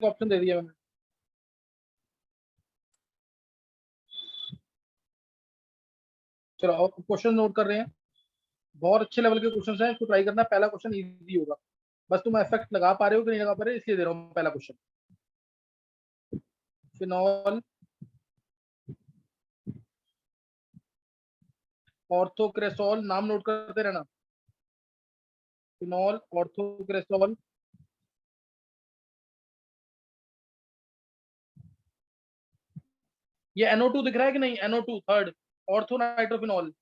Option दे दिया मैंने। चलो क्वेश्चन नोट कर रहे हैं, बहुत अच्छे लेवल के क्वेश्चन हैं, इसको ट्राई करना। पहला क्वेश्चन इजी होगा, बस तुम इफेक्ट लगा पा रहे हो कि नहीं लगा पा रहे, इसलिए दे रहा हूँ पहला क्वेश्चन। फिनॉल ऑर्थोक्रेसोल, नाम नोट करते रहना। फिनॉल ऑर्थोक्रेसोल, ये NO2 दिख रहा है कि नहीं? NO2 third, ortho nitrophenol.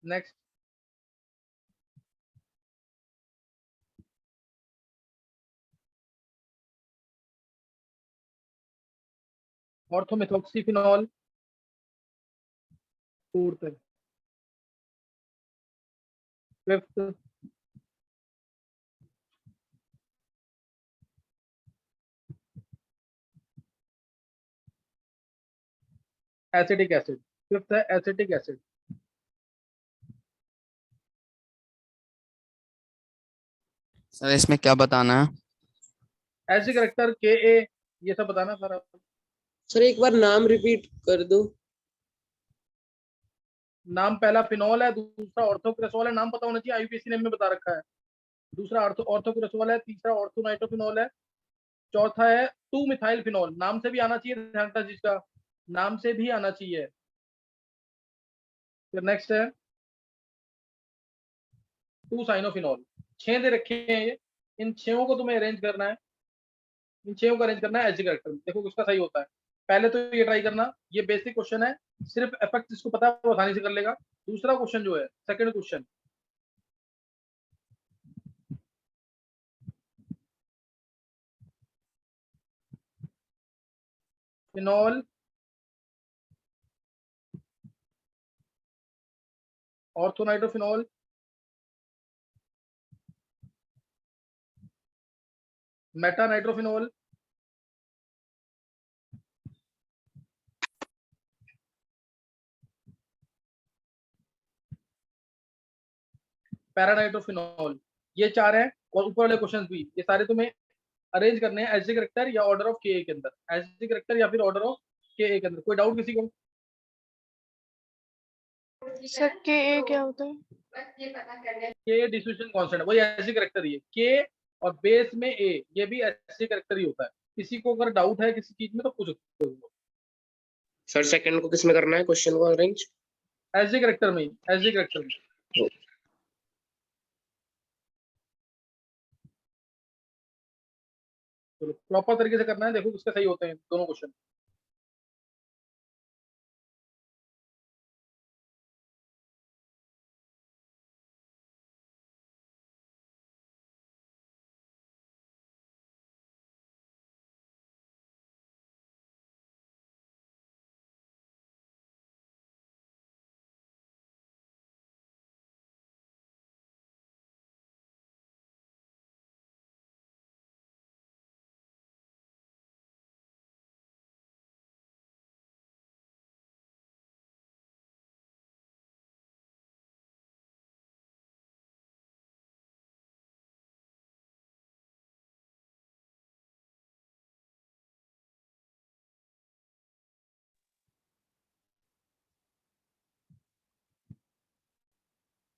Next, orthomethoxyphenol, fourth. Fifth, acetic acid. Fifth है एसिटिक एसिड। सर इसमें क्या बताना है? एसिड करेक्टर Ka, ये सब बताना सारा। सर एक बार नाम रिपीट कर दो। नाम पहला फिनॉल है, दूसरा ऑर्थोक्रेसोल है, नाम पता होना चाहिए, IUPAC ने में बता रखा है। दूसरा ऑर्थोक्रेसोल है, तीसरा ऑर्थोनाइट्रोफिनॉल है, चौथा है 2 मिथाइल फिनॉल। नाम से भी आना चाहिए, ध्यान रखना जिसका नाम से भी आना चाहिए। फिर नेक्स्ट है 2 साइनोफिनॉल। 6 दे रखे हैं ये, इन 6 को तुम्हें अरेंज करना है, इन 6 को अरेंज करना है एसिड करेक्टर में। देखो किसका सही होता है। पहले तो ये ट्राई करना, ये बेसिक क्वेश्चन है, सिर्फ इफेक्ट जिसको पता है वो आसानी से कर लेगा। दूसरा क्वेश्चन जो है, second question, phenol orthonitrophenol, Meta nitrophenol, paranitrophenol, ये 4 हैं। और ऊपर वाले क्वेश्चन भी, ये सारे तुम्हें अरेंज करने हैं एसिड करेक्टर या ऑर्डर ऑफ के के अंदर, एसिड करेक्टर या फिर ऑर्डर ऑफ के के अंदर। कोई डाउट किसी को? सर के ए क्या होता है? के डिस्ट्रीब्यूशन कांस्टेंट, वही एसिड करेक्टर ही है। के और बेस में ए, ये भी एसिड करेक्टर ही होता है। किसी को अगर डाउट है किसी चीज में तो पूछ सकते हो। सर सेकंड को किस में करना है क्वेश्चन को अरेंज? एसिड करेक्टर में ही, एसिड करेक्टर में। चलो प्रॉपर तरीके से करना है, देखो किसके सही होते हैं दोनों क्वेश्चन।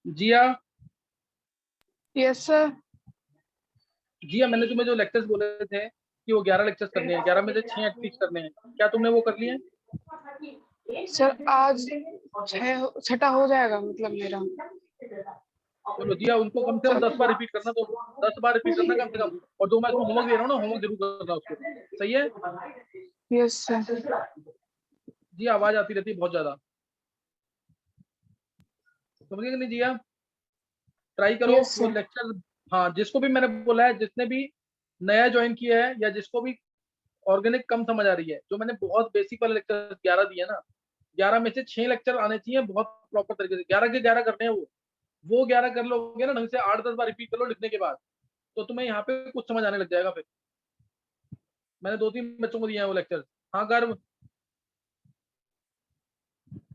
जिया, यस सर। जिया मैंने तुम्हें जो लेक्चर्स बोले थे कि वो 11 लेक्चर्स करने हैं, 11 में से 6 एटलीस्ट करने हैं, क्या तुमने वो कर लिए? सर आज 6 हो जाएगा मतलब मेरा। चलो जिया, उनको कम से कम 10 बार रिपीट करना, तो 10 बार रिपीट करना कम से कम। और जो मैं इसको होमवर्क दे रहा हूँ ना, होमवर्क जरूर करना उसको। सही है? Yes sir. जी आवाज आती रहती है बहुत ज्यादा, समझ गए कि नहीं जिया? ट्राई करो यस वो सर। लेक्चर। हाँ, जिसको भी मैंने बोला है, जिसने भी नया ज्वाइन किया है या जिसको भी ऑर्गेनिक कम समझ आ रही है, जो मैंने बहुत बेसिक वाले लेक्चर 11 दिए ना, 11 में से 6 लेक्चर आने चाहिए बहुत प्रॉपर तरीके से। 11 के 11 करने हैं वो 11 कर लोगे ना ढंग से, 8-10 बार रिपीट कर लो लिखने के बाद, तो तुम्हें यहाँ पे कुछ समझ आने लग जाएगा। फिर मैंने 2-3 बच्चों को दिया है वो लेक्चर। हाँ गर्व,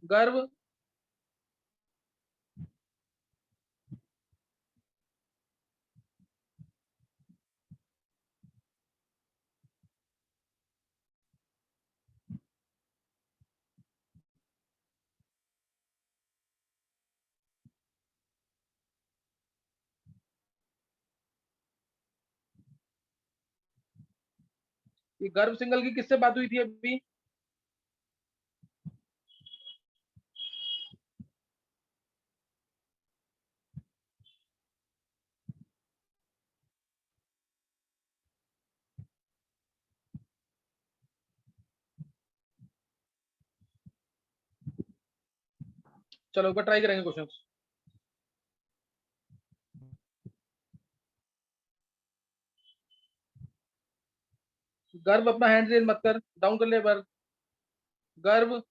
गर्व ये गर्भ सिंगल की किससे बात हुई थी अभी? चलो एक बार ट्राई करेंगे क्वेश्चन। गर्भ अपना हैंड रेज मत कर, डाउन कर ले एक बार। गर्भ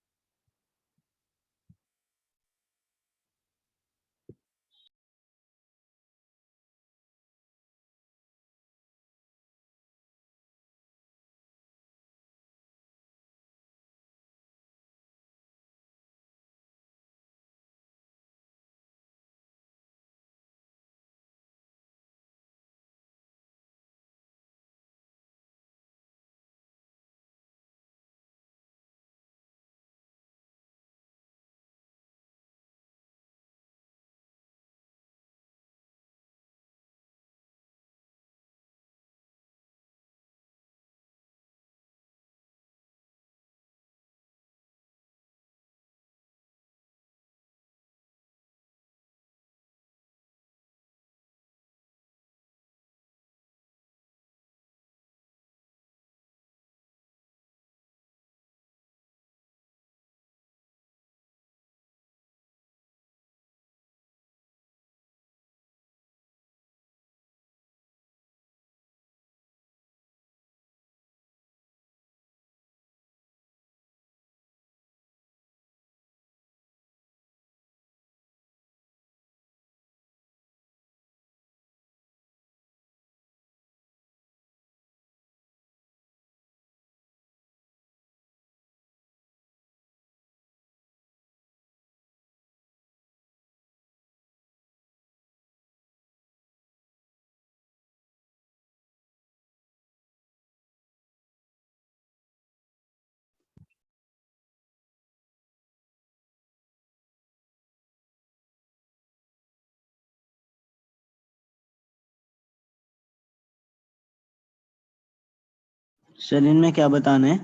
सर इनमें क्या बताना है?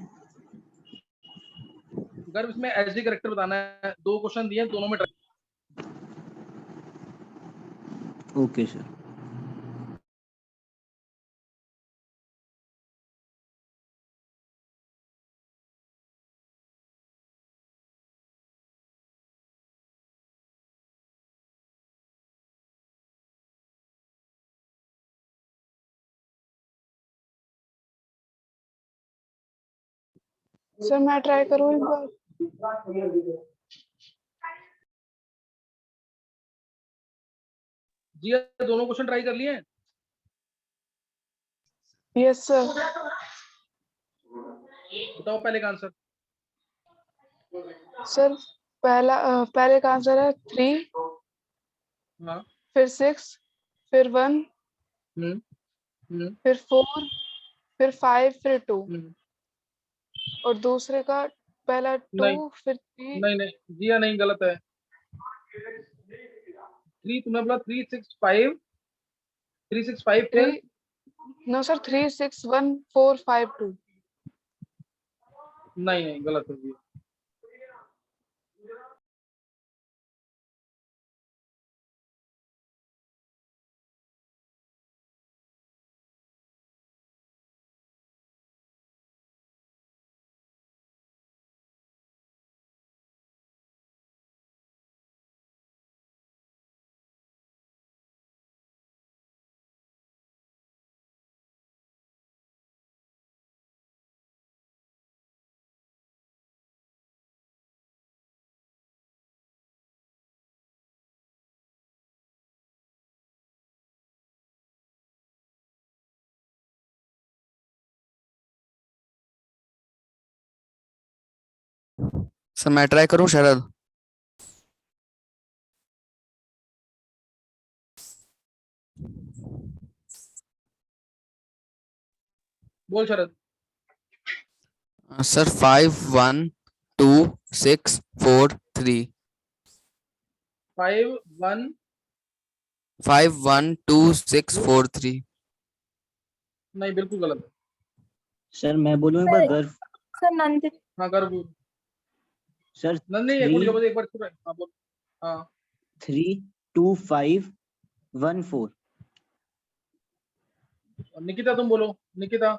गर्भ इसमें एसडी करेक्टर बताना है। 2 क्वेश्चन दिए, दोनों में try। Okay sir. सर मैं ट्राई करूँ एक बार? जी दोनों क्वेश्चन ट्राई कर लिए? Yes sir. बताओ पहले का आंसर। सर पहले का आंसर है 3, हाँ। फिर 6, फिर 1, हम्म फिर 4, फिर 5, फिर 2। हम्म। और दूसरे का पहला 2, नहीं फिर 3। नहीं जी या नहीं, गलत है। 3 तुमने बोला 365 फिर 3 नो सर, 3, 6, 1, 4, 5, 2। नहीं गलत है जी। सर मैं ट्राई करूं शरद? बोल शरद। सर 5 1 2 6 4 3। 5 1 5 1 2 6 4 3। नहीं, बिल्कुल गलत है। सर मैं बोलूँ एक बार गर्भ। सर नंदिनी। हाँ गर्भ। सर नहीं एक मिनट एक बार चुप रहे। हाँ बोल। हाँ 3 2 5 1 4। निकिता तुम बोलो। निकिता।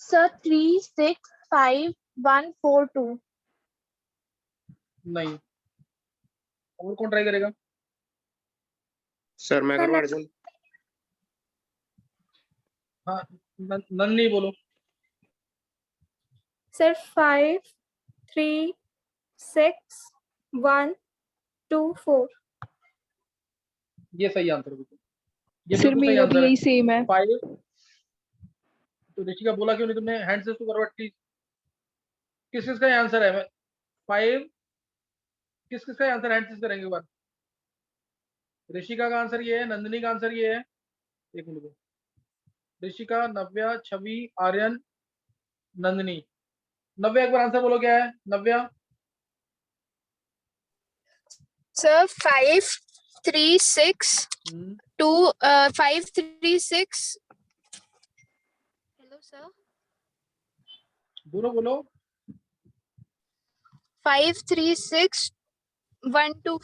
सर 3 6 5 1 4 2। नहीं, और कौन ट्राई करेगा? सर मैं सर, करूँ अर्जुन? हाँ नंदनी बोलो। सर 5 3 6 1 2 4। ये सही आंसर है। ये सर बिल्कुल सही मेरा भी आंसर है। यही सेम है। 5। तो ऋषिका बोला क्यों नहीं तुमने? हैंड से तो करो एटलीस्ट। किस किस का आंसर है? 5 किस किस का आंसर हैंड से करेंगे एक बार। ऋषिका का आंसर ये है, नंदिनी का आंसर ये है। एक मिनट। ऋषिका, नव्या, छवि, आर्यन, नंदिनी। नव्या एक बार आंसर बोलो क्या है नव्या? सर 5 3 6 2 5 3 6। Hello sir. बोलो बोलो। 5 3 6 1 2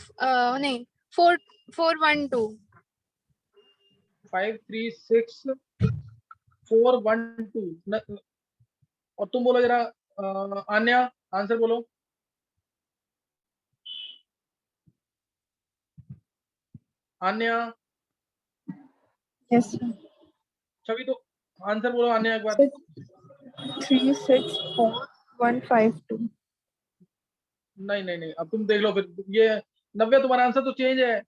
नहीं 4 4 1 2। 5 3 6 4 1 2। और तुम बोलो जरा आन्या, आंसर बोलो। आन्या। Yes sir. छवि तो आंसर बोलो आन्या एक बार। 3 6 4 1 5 2। नहीं नहीं नहीं, अब तुम देख लो फिर। ये नव्या तुम्हारा आंसर तो चेंज है।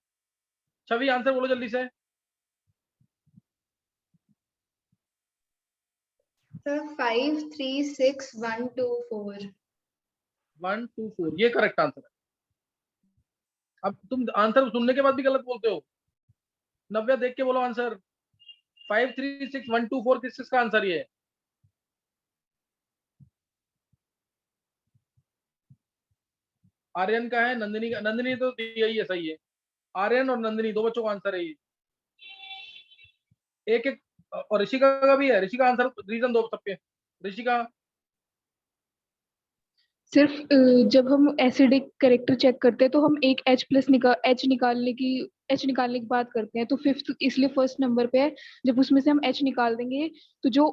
छवि आंसर बोलो जल्दी से। सर 5 3 6 1 2 4। 1 2 4 ये करेक्ट आंसर है। अब तुम आंसर सुनने के बाद भी गलत बोलते हो। नव्या देख के बोलो आंसर। 5 3 6 1 2 4 किस किसका आंसर ये है? आर्यन का है, नंदिनी का। नंदिनी तो दिया ही है, सही है। आर्यन और नंदिनी दो बच्चों का आंसर है ये। एक एक। और ऋषिका का भी है। ऋषिका आंसर रीजन दो सबके। ऋषिका। सिर्फ जब हम एसिडिक करेक्टर चेक करते हैं तो हम एक H+ निकालने की बात करते हैं, तो फिफ्थ इसलिए फर्स्ट नंबर पे है। जब उसमें से हम H निकाल देंगे तो जो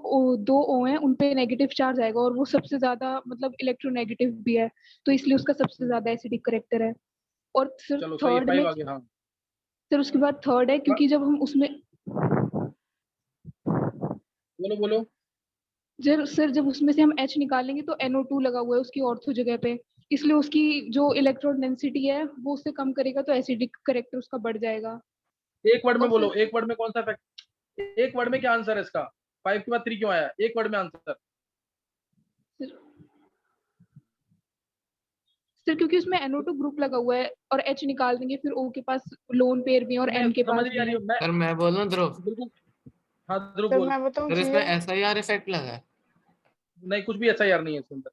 दो O हैं उन पे नेगेटिव चार्ज आएगा, और वो सबसे ज्यादा मतलब इलेक्ट्रोनेगेटिव भी है, तो इसलिए उसका सबसे ज्यादा एसिडिक करेक्टर है। और सिर्फ चलो सही है, थर्ड में 5 आ गया। हाँ फिर उसके बाद थर्ड है, क्योंकि जब हम उसमें बोलो बोलो। जब उसमें से हम H निकालेंगे तो NO2 लगा हुआ है उसकी ऑर्थो जगह पे, इसलिए उसकी जो इलेक्ट्रॉन डेंसिटी है वो उससे कम करेगा, तो एसिडिक करेक्टर उसका बढ़ जाएगा। एक वर्ड में और बोलो, फिर एक वर्ड में कौन सा फैक्ट? एक वर्ड में क्या आंसर है इसका? 5 के बाद 3 क्यों आया? एक वर्ड में आंसर। सिर क्योंकि उसमें NO2 ग्रुप लगा हुआ है, और H निकाल देंगे फिर O के पास लोन पेयर भी है और तुम्हें N के समझ पास नहीं आ भी रही है। हो? मैं सर मैं बोलूं ध्रुव? बिल्कुल। हाँ ध्रुव सर बोल। मैं बताऊं सर इसमें SIR इफेक्ट लगा है। नहीं कुछ भी ऐसा यार नहीं है इसके अंदर।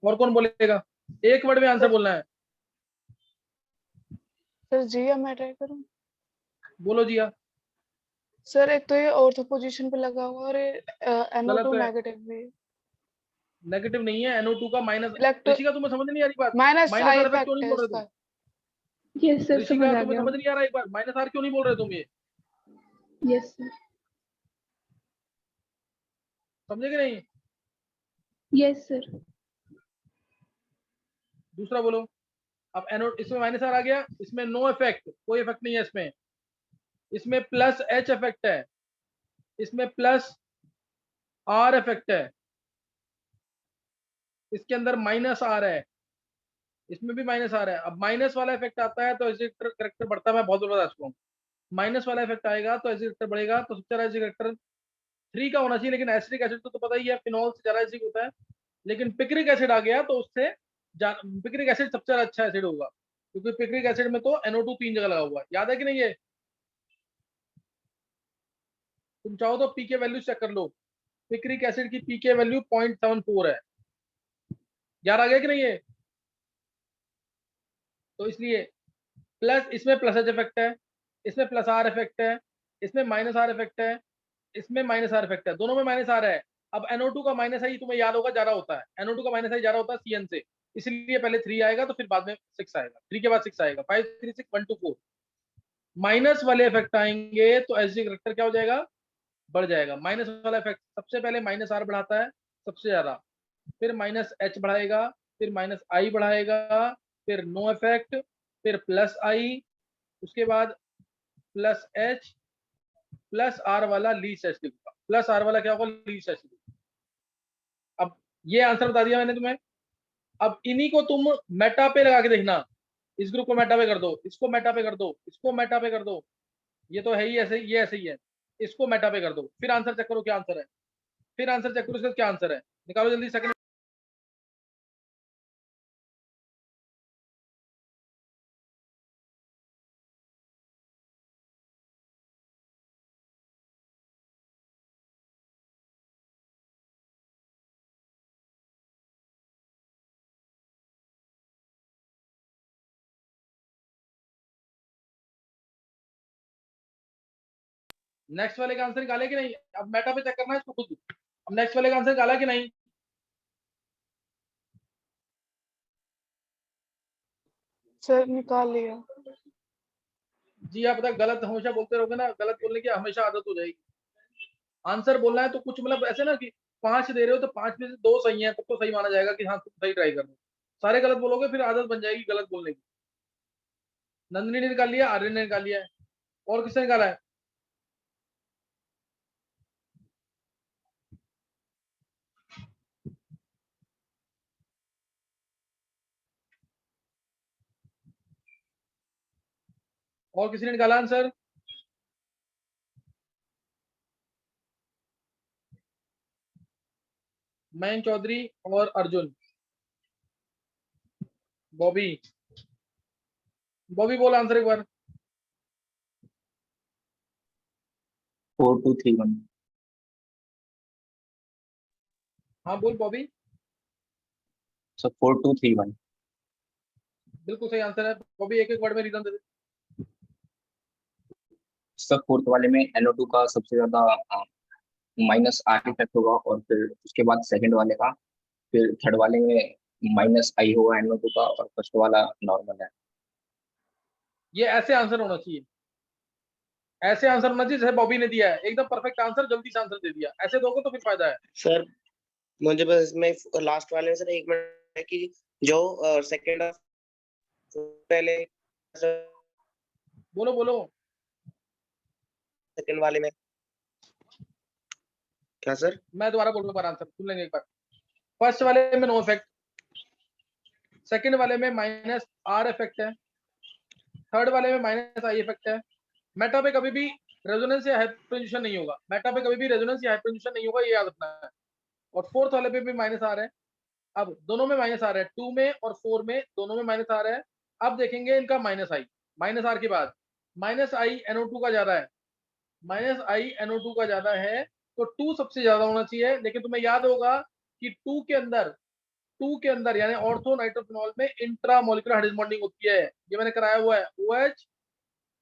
और कौन बोलेगा? एक वर्ड में आंसर बोलना है। सर जिया मैं ट्राई करूं? बोलो जिया। सर एक तो ये ऑर्थो पोजीशन पे लगा हुआ है, और गलत NO2 है। नेगेटिव भी। नेगेटिव नहीं है, NO2 का माइनस। इलेक्ट्रो ऋषिका तुम्हें समझ नहीं आ रही बात? Minus minus I R effect क्यों इफेक्ट नहीं है बोल रहे इसका। तुम? यस सर समझ ऋषिका आ तुम्हें गया। समझ नहीं आ रहा? एक बार माइनस आर क्यों नहीं बोल रहे तुम? ये यस सर। समझे कि नहीं? Yes sir. दूसरा बोलो। अब NO इसमें माइनस आर आ गया, इसमें नो इफेक्ट, कोई इफेक्ट नहीं है इसमें। इसमें प्लस H इफेक्ट है, इसमें प्लस R इफेक्ट है, इसके अंदर माइनस R है, इसमें भी माइनस R है। अब माइनस वाला इफेक्ट आता है तो एसिड करेक्टर बढ़ता है। मैं बहुत बता चुका हूँ। माइनस वाला इफेक्ट आएगा तो एसिड करेक्टर बढ़ेगा। तो सबसे ज्यादा एसिड करेक्टर 3 का होना चाहिए, लेकिन एसिडिक एसिड तो पता ही है फिनॉल से ज्यादा एसिड होता है। लेकिन पिक्रिक एसिड आ गया तो उससे पिक्रिक एसिड सबसे ज्यादा अच्छा एसिड होगा, क्योंकि पिक्रिक एसिड में तो NO2 3 जगह लगा हुआ है। याद है कि नहीं? ये तुम चाहो तो पीके वैल्यू चेक कर लो। पिक्रिक एसिड की पीके वैल्यू 0.74 है। याद आ गया कि नहीं ये? तो इसलिए प्लस, इसमें प्लस एच इफेक्ट है, इसमें प्लस आर इफेक्ट है, इसमें माइनस आर इफेक्ट है, इसमें माइनस आर इफेक्ट है, दोनों में माइनस आ रहा है। अब NO2 का माइनस आई तुम्हें याद होगा ज्यादा होता है, NO2 का माइनस आई ज्यादा होता है CN से, इसलिए पहले 3 आएगा तो फिर बाद में 6 आएगा, 3 के बाद 6 आएगा, 5 3 6 1 2 4। माइनस वाले इफेक्ट आएंगे तो एसिडिक करेक्टर क्या हो जाएगा, बढ़ जाएगा। माइनस वाला इफेक्ट सबसे पहले माइनस R बढ़ाता है सबसे ज्यादा, फिर माइनस H बढ़ाएगा, फिर माइनस I बढ़ाएगा, फिर नो इफेक्ट, फिर प्लस I, उसके बाद प्लस H, प्लस R वाला लीस्ट एसिडिक होगा। प्लस R वाला क्या होगा, लीस्ट एसिडिक। अब ये आंसर बता दिया मैंने तुम्हें। अब इन्हीं को तुम मेटा पे लगा के देखना, इस ग्रुप को मेटा पे कर दो, इसको मेटा पे कर दो, इसको मेटा पे कर दो, ये तो है ही ऐसे, ये ऐसे ही है, इसको मेटा पे कर दो, फिर आंसर चेक करो क्या आंसर है, फिर आंसर चेक करो इसका क्या आंसर है, निकालो जल्दी सेकंड। नेक्स्ट वाले का आंसर निकाले कि नहीं, अब मेटा पे चेक करना है इसको खुद। अब नेक्स्ट वाले का आंसर निकाला कि नहीं, सर निकाल लिया। जी आप पता गलत हमेशा बोलते रहोगे ना, गलत बोलने की हमेशा आदत हो जाएगी। आंसर बोलना है तो कुछ मतलब ऐसे ना कि 5 दे रहे हो तो 5 में से 2 सही है, तब तो सही माना जाएगा कि हाँ तुम सही ट्राई कर रहे हो। सारे गलत बोलोगे फिर आदत बन जाएगी गलत बोलने की। नंदिनी ने निकाल लिया, आर्यन ने निकाल लिया है, और किसने निकाला है, और किसी ने निकाला आंसर, मयंक चौधरी और अर्जुन। बॉबी, बॉबी बोल आंसर एक बार। 4231। हाँ बोल बॉबी। सर 4231। बिल्कुल सही आंसर है बॉबी, एक एक वर्ड में रीजन दे दे। सर फोर्थ वाले में NO2 का सबसे ज्यादा माइनस R इफेक्ट होगा, और फिर उसके बाद सेकंड वाले का, फिर थर्ड वाले में माइनस I होगा NO2 का, और फर्स्ट वाला नॉर्मल है। ये ऐसे आंसर होना चाहिए, ऐसे आंसर होना चाहिए जैसे बॉबी ने दिया है, एकदम परफेक्ट आंसर, जल्दी से आंसर दे दिया, ऐसे दोगे तो फिर फायदा है। सर मुझे बस इसमें लास्ट वाले में सर एक मिनट है कि जो सेकंड पहले बोलो बोलो। सेकंड वाले में क्या सर, मैं दोबारा बोल रहा हूँ आंसर सुन लेंगे एक बार। फर्स्ट वाले में नो इफेक्ट, सेकंड वाले में माइनस R इफेक्ट है, थर्ड वाले में माइनस I इफेक्ट है। मेटा पे कभी भी रेजोनेंस या हाइपरटेंशन नहीं होगा, मेटा पे कभी भी रेजोनेंस या हाइपरटेंशन नहीं होगा, ये याद रखना है। और फोर्थ वाले पे भी माइनस R है, अब दोनों में माइनस R है, 2 में और 4 में दोनों में माइनस R है। अब देखेंगे इनका माइनस I, माइनस R के बाद माइनस I NO2 का ज्यादा है, माइनस I NO2 का ज्यादा है, तो 2 सबसे ज्यादा होना चाहिए। लेकिन तुम्हें याद होगा कि 2 के अंदर यानी ऑर्थो नाइट्रोफिनॉल में इंट्रा मोलिकुलर हाइड्रोजन बॉन्डिंग होती है, ये मैंने कराया हुआ है, OH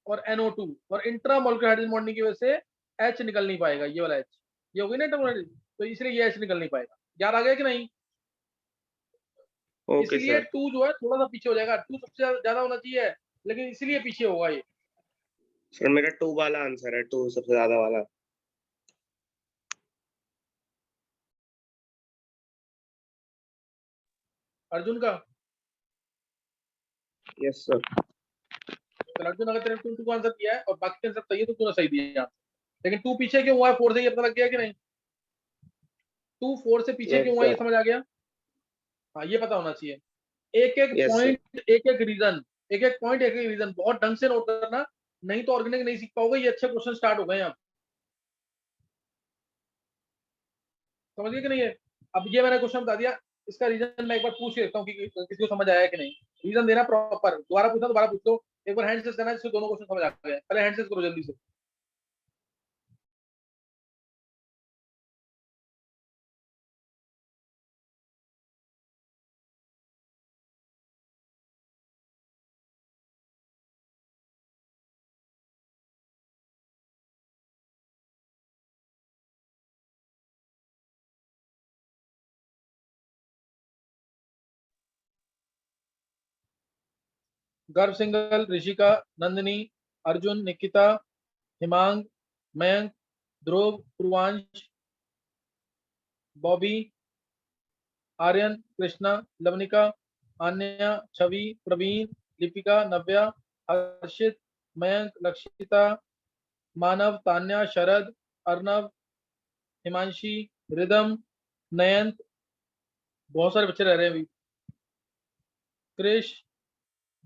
और NO2, और इंट्रा मोलिकुलर हाइड्रोजन बॉन्डिंग की वजह से H निकल नहीं पाएगा, ये वाला H, ये होगी ना इंटर, तो इसलिए ये H निकल नहीं पाएगा। याद आ गया कि नहीं, ओके इसलिए सर। 2 जो है थोड़ा सा पीछे हो जाएगा, 2 सबसे ज्यादा होना चाहिए, लेकिन इसलिए पीछे होगा ये। सर मेरा 2 वाला आंसर है, 2 सबसे ज्यादा वाला। अर्जुन का, यस सर। तो अर्जुन अगर तेरे 2 को आंसर किया है और बाकी के आंसर सही है तो तूने सही दिया, लेकिन 2 पीछे क्यों हुआ है 4 से, ये पता लग गया कि नहीं, 2 4 से पीछे यस क्यों हुआ ये सर। समझ आ गया। हाँ ये पता होना चाहिए, एक एक यस सर। पॉइंट एक एक रीजन, एक एक पॉइंट एक एक रीजन बहुत ढंग से नोट करना, नहीं तो ऑर्गेनिक नहीं सीख पाओगे। ये अच्छे क्वेश्चन स्टार्ट हो गए हैं अब, समझ गए कि नहीं है। अब ये मैंने क्वेश्चन बता दिया, इसका रीजन मैं एक बार पूछ लेता हूँ कि किसी को समझ आया कि नहीं, रीजन देना प्रॉपर, दोबारा पूछना दोबारा पूछ लो, एक बार हैंड से करना जिससे दोनों क्वेश्चन समझ आ गए, पहले हैंड से करो जल्दी से। गर्भ सिंगल, ऋषिका, नंदिनी, अर्जुन, निकिता, हिमांग, मयंक, ध्रुव, पूर्वांश, बॉबी, आर्यन, कृष्णा, लवनिका, आन्या, छवि, प्रवीण, लिपिका, नव्या, हर्षित, मयंक, लक्षिता, मानव, तान्या, शरद, अर्नव, हिमांशी, रिदम, नयंत, बहुत सारे बच्चे रह रहे हैं अभी, कृष,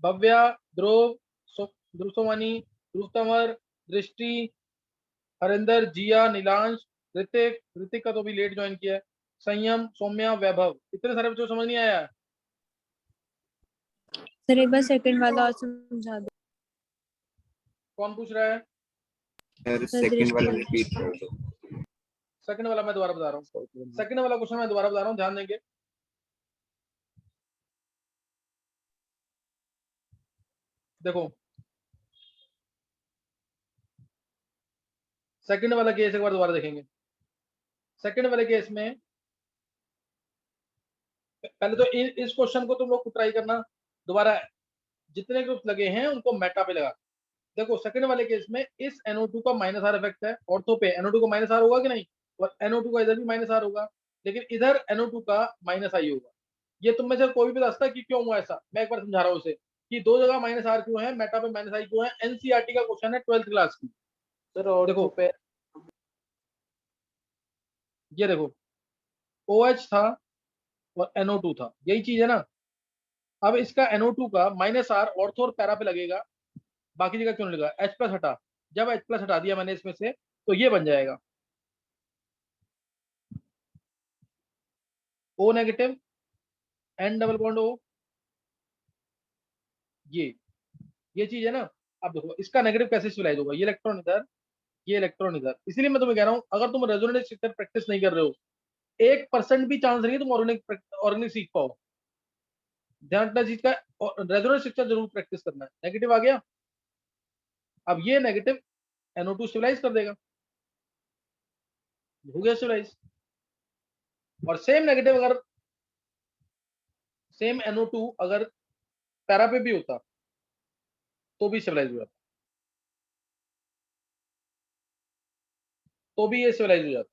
भव्या, ध्रुव, ध्रुवसोमनी, ध्रुवतमर, दृष्टि, हरिंदर, जिया, नीलांश, ऋतिक, ऋतिक का तो भी लेट ज्वाइन किया है, संयम, सौम्या, वैभव। इतने सारे बच्चों को समझ नहीं आया? सर एक बार सेकंड वाला और समझा दो। कौन पूछ रहा है? सर सेकंड वाला रिपीट सेकंड वाला मैं दोबारा बता रहा हूँ, सेकंड वाला क्वेश्चन मैं दोबारा बता रहा हूँ, ध्यान देंगे। देखो सेकंड वाला केस एक बार दोबारा देखेंगे। सेकंड वाले केस में पहले तो इस क्वेश्चन को तुम लोग ट्राई करना दोबारा, जितने ग्रुप लगे हैं उनको मेटा पे लगा। देखो सेकंड वाले केस में इस NO2 का माइनस आर इफेक्ट है, ऑर्थो पे NO2 का माइनस आर होगा कि नहीं, और NO2 का इधर भी माइनस आर होगा, लेकिन इधर NO2 का माइनस आई होगा। ये तुम में से कोई भी बता कि क्यों हुआ ऐसा? मैं एक बार समझा रहा हूँ उसे कि दो जगह माइनस आर क्यों है, मेटा पे माइनस आई क्यों है। एनसीईआरटी का क्वेश्चन है 12th क्लास की। सर और देखो पे ये देखो OH था और NO2 था, यही चीज है ना। अब इसका NO2 का माइनस आर ऑर्थो और पैरा पे लगेगा, बाकी जगह क्यों नहीं लगा? H प्लस हटा, जब H प्लस हटा दिया मैंने इसमें से तो ये बन जाएगा O negative, N double bond O, ये चीज है ना। अब देखो इसका नेगेटिव कैसे स्टेबलाइज होगा, ये इलेक्ट्रॉन इधर, ये इलेक्ट्रॉन इधर। इसलिए मैं तुम्हें कह रहा हूं अगर तुम रेजोनेंस स्ट्रक्चर प्रैक्टिस नहीं कर रहे हो, 1% भी चांस नहीं है तुम ऑर्गेनिक सीख पाओ। ध्यान रखना चीज का, रेजोनेंस स्ट्रक्चर जरूर प्रैक्टिस करना है। नेगेटिव आ गया, अब ये नेगेटिव NO2 स्टेबलाइज कर देगा, हो गया स्टेबलाइज। और सेम नेगेटिव अगर सेम NO2 अगर पैरा पे भी होता तो भी स्टेबलाइज हो जाता, तो भी ये स्टेबलाइज हो जाता,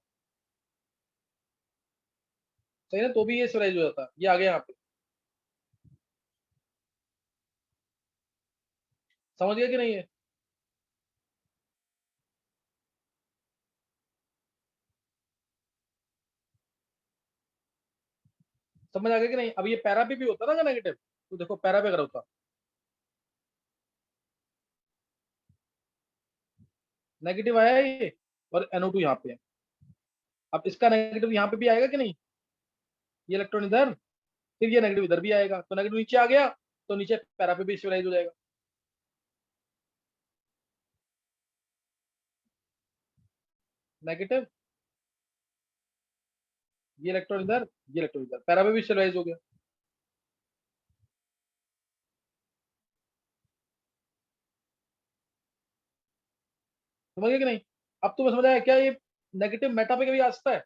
सही ना, तो भी ये स्टेबलाइज हो जाता। ये आ गया यहाँ पे, समझ गया कि नहीं है? समझ आ गया कि नहीं? अब ये पैरा पे भी होता ना नेगेटिव, तो देखो पैरा पे अगर होता, नेगेटिव आया ये और NO2 यहाँ पे है, अब इसका नेगेटिव यहाँ पे भी आएगा कि नहीं, ये इलेक्ट्रॉन इधर, फिर ये नेगेटिव इधर भी आएगा, तो नेगेटिव नीचे आ गया तो नीचे पैरा पे भी स्टेबलाइज हो जाएगा। नेगेटिव, ये इलेक्ट्रॉन इधर, ये इलेक्ट्रॉन इधर, पैरा पे भी स्टेबलाइज हो गया। समझ गया कि नहीं? अब तुम्हें समझ आया क्या ये नेगेटिव मेटा पे कभी आ सकता है?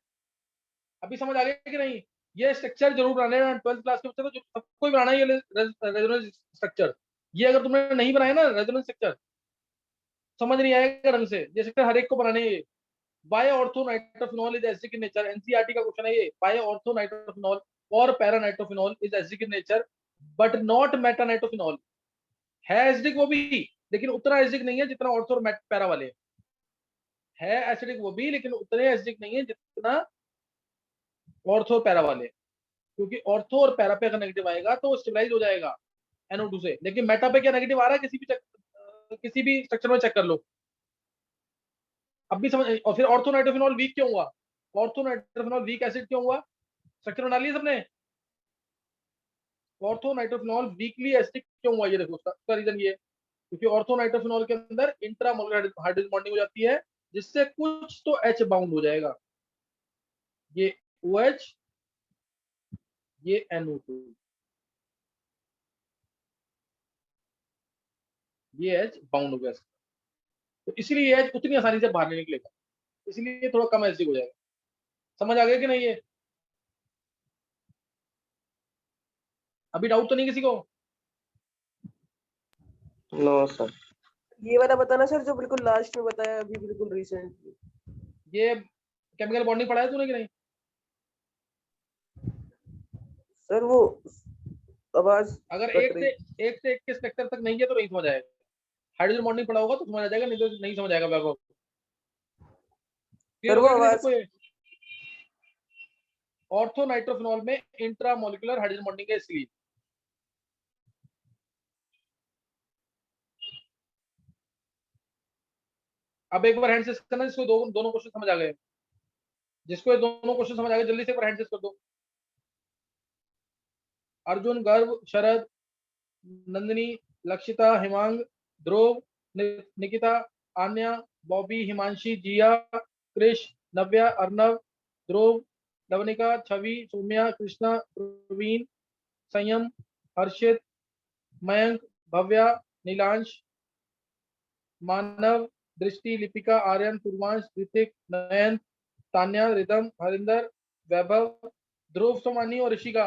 अभी समझ आ गया कि नहीं? ये स्ट्रक्चर जरूर बनाना है 12th क्लास के बच्चे को, जो सबको ही बनाना है ये रेजोनेंस स्ट्रक्चर। ये अगर तुमने नहीं बनाया ना रेजोनेंस स्ट्रक्चर, समझ नहीं आएगा ढंग से। ये स्ट्रक्चर हर एक को बनाने है। By ortho nitrophenol is acidic in nature, NCERT का क्वेश्चन है ये। बाय ऑर्थो नाइट्रोफिनॉल और para nitrophenol is acidic in nature but not meta nitrophenol. है एसिडिक वो भी, लेकिन उतना एसिडिक नहीं है जितना ऑर्थो और पैरा वाले है। एसिडिक वो भी, लेकिन उतने एसिडिक नहीं है जितना ऑर्थो और पैरा वाले, क्योंकि ऑर्थो और पैरा पे अगर नेगेटिव आएगा तो स्टेबलाइज हो जाएगा NO2 से। लेकिन मेटा पे क्या नेगेटिव आ रहा है किसी भी स्ट्रक्चर में चेक कर लो। अब भी समझ। और फिर ऑर्थो नाइट्रोफिनॉल वीक क्यों हुआ? ऑर्थो नाइट्रोफिनॉल वीक एसिड क्यों हुआ? स्ट्रक्चर बना लिया सबने? ऑर्थो नाइट्रोफिनॉल वीकली एसिडिक क्यों हुआ? ये देखो उसका रीजन ये, क्योंकि ऑर्थो नाइट्रोफिनॉल के अंदर इंट्रामोलर हाइड्रोजन बॉन्डिंग हो जाती है, जिससे कुछ तो H बाउंड हो जाएगा। ये OH, ये NO2, ये H बाउंड हो गया, तो इसलिए H उतनी आसानी से बाहर नहीं निकलेगा, इसलिए थोड़ा कम एसिडिक हो जाएगा। समझ आ गया कि नहीं? ये अभी डाउट तो नहीं किसी को? No sir. ये वाला बताना सर जो बिल्कुल लास्ट में बताया अभी बिल्कुल रिसेंटली। ये केमिकल बॉन्डिंग पढ़ा है तूने कि नहीं? सर वो आवाज अगर कट एक रही। से 21 लेक्चर तक नहीं है तो नहीं समझ आएगा। हाइड्रोजन बॉन्डिंग पढ़ा होगा तो समझ आ जाएगा, नहीं तो नहीं समझ आएगा वैभव। सर वो आवाज ऑर्थो नाइट्रोफिनॉल में इंट्रा मॉलिक्यूलर हाइड्रोजन बॉन्डिंग है इसलिए। अब एक बार हैंड सेस करना जिसको दोनों क्वेश्चन समझ आ गए। जिसको ये दोनों क्वेश्चन समझ आ गए जल्दी से एक बार हैंड सेस कर दो। अर्जुन, गर्व, शरद, नंदिनी, लक्षिता, हिमांग, ध्रुव, निकिता, आन्या, बॉबी, हिमांशी, जिया, कृष, नव्या, अर्नव, ध्रुव, लवनिका, छवि, सौम्या, कृष्णा, प्रवीण, संयम, हर्षित, मयंक, भव्या, नीलांश, मानव, दृष्टि, लिपिका, आर्यन, पूर्वांश, ऋतिक, नयन, तान्या, रिदम, हरिंदर, वैभव, ध्रुव, सोमानी और ऋषिका।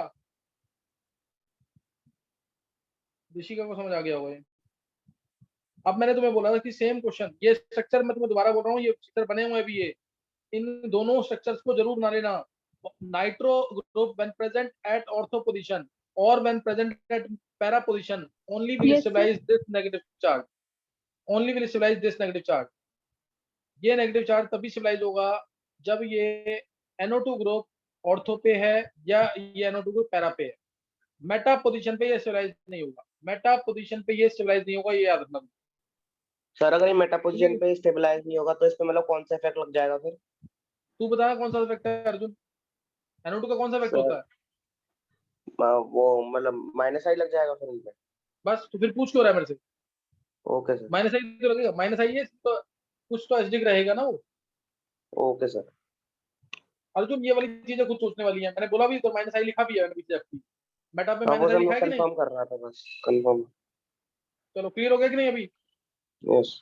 ऋषिका को समझ आ गया होगा ये। अब मैंने तुम्हें बोला था कि सेम क्वेश्चन, ये स्ट्रक्चर मैं तुम्हें दोबारा बोल रहा हूँ, ये स्ट्रक्चर बने हुए हैं अभी ये, इन दोनों स्ट्रक्चर्स को जरूर बना लेना। Nitro group when present at ortho position और when present at para position only will stabilise this negative charge, only will stabilise this negative charge. ये नेगेटिव चार्ज तभी स्टेबलाइज होगा जब ये NO2 ग्रुप ऑर्थो पे है या ये NO2 ग्रुप पैरा पे है। मेटा पोजीशन पे ये स्टेबलाइज नहीं होगा, मेटा पोजीशन पे ये स्टेबलाइज नहीं होगा, ये याद रखना। सर अगर ये मेटा पोजीशन पे स्टेबलाइज नहीं होगा तो इसमें मतलब कौन सा इफेक्ट लग जाएगा फिर? तू बता कौन सा इफेक्ट है अर्जुन? NO2 का कौन सा इफेक्ट होता है? वो मतलब माइनस आई लग जाएगा फिर इनमें। बस तो फिर पूछ क्यों रहा है मेरे से? Okay sir. माइनस आई तो लगेगा, माइनस आई है तो कुछ तो एसिडिक रहेगा ना वो। Okay sir. अर्जुन ये वाली चीजें खुद सोचने वाली है, मैंने बोला भी तो माइनस आई लिखा भी है मैंने पीछे आपकी मेटा पे हाँ वो माइनस आई सर लिखा मैं है कि नहीं? कंफर्म कर रहा था बस, कंफर्म। चलो क्लियर हो गया कि नहीं अभी? यस।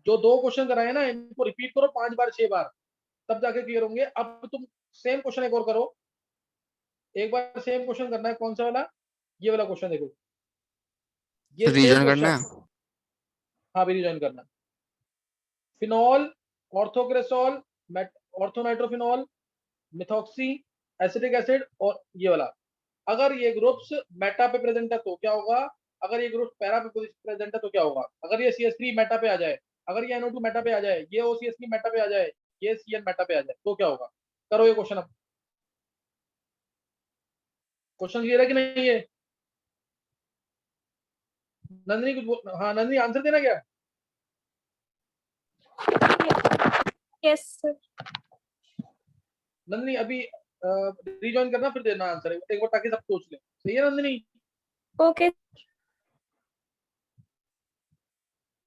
जो दो क्वेश्चन कराए ना इनको रिपीट करो 5 बार 6 बार, तब जाके क्लियर होंगे। अब तुम सेम क्वेश्चन एक और करो, एक बार सेम क्वेश्चन करना है। कौन सा वाला? ये वाला क्वेश्चन देखो, ये रीजन करना है। हाँ भी रीजॉइन करना। Phenol, orthocresol, orthonitrophenol, methoxy, acetic acid और ये वाला, अगर ये ग्रुप्स मेटा पे प्रेजेंट है तो क्या होगा? अगर ये ग्रुप पैरा पे प्रेजेंट है तो क्या होगा? अगर ये CH3 मेटा पे आ जाए, अगर ये NO2 मेटा पे आ जाए, ये OCH3 मेटा पे आ जाए, ये CN मेटा पे आ जाए तो क्या होगा? करो ये क्वेश्चन। अब क्वेश्चन क्लियर है कि नहीं है? नंदिनी कुछ हाँ नंदिनी आंसर देना क्या? Yes sir. नंदिनी अभी रीजॉइन करना फिर देना आंसर एक बार ताकि सब सोच ले। सही है नंदिनी? ओके